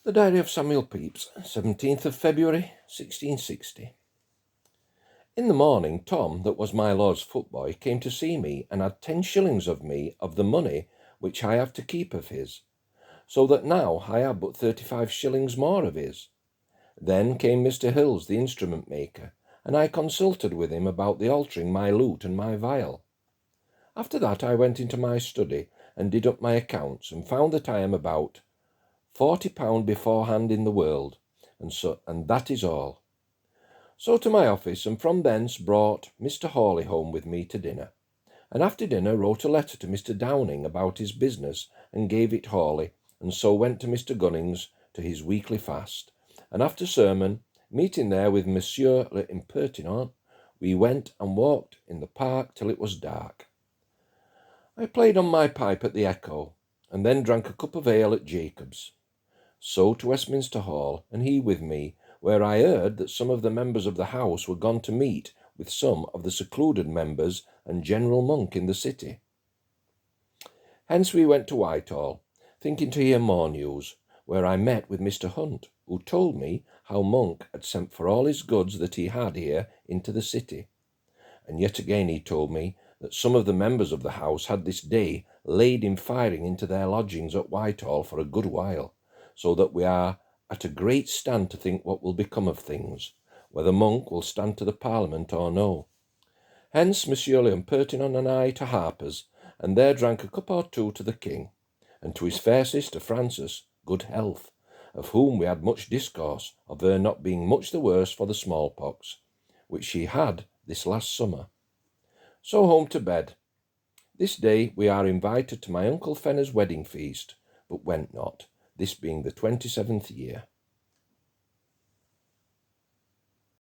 The Diary of Samuel Pepys, 17th of February, 1660. In the morning, Tom, that was my lord's footboy, came to see me, and had 10 shillings of me of the money which I have to keep of his, so that now I have but 35 shillings more of his. Then came Mr. Hills, the instrument maker, and I consulted with him about the altering my lute and my viol. After that I went into my study and did up my accounts, and found that I am about £40 beforehand in the world, and that is all. So to my office, and from thence brought Mr. Hawley home with me to dinner, and after dinner wrote a letter to Mr. Downing about his business, and gave it Hawley, and so went to Mr. Gunning's to his weekly fast, and after sermon, meeting there with Monsieur l'Impertinent, we went and walked in the park till it was dark. I played on my pipe at the Echo, and then drank a cup of ale at Jacob's. So to Westminster Hall, and he with me, where I heard that some of the members of the House were gone to meet with some of the secluded members and General Monk in the city. Hence we went to Whitehall, thinking to hear more news, where I met with Mr. Hunt, who told me how Monk had sent for all his goods that he had here into the city. And yet again he told me that some of the members of the House had this day laid in firing into their lodgings at Whitehall for a good while, so that we are at a great stand to think what will become of things, whether Monk will stand to the Parliament or no. Hence Monsieur l'Impertinent and I to Harper's, and there drank a cup or two to the King, and to his fair sister Frances good health, of whom we had much discourse, of her not being much the worse for the smallpox, which she had this last summer. So home to bed. This day we are invited to my Uncle Fenner's wedding feast, but went not, this being the 27th year.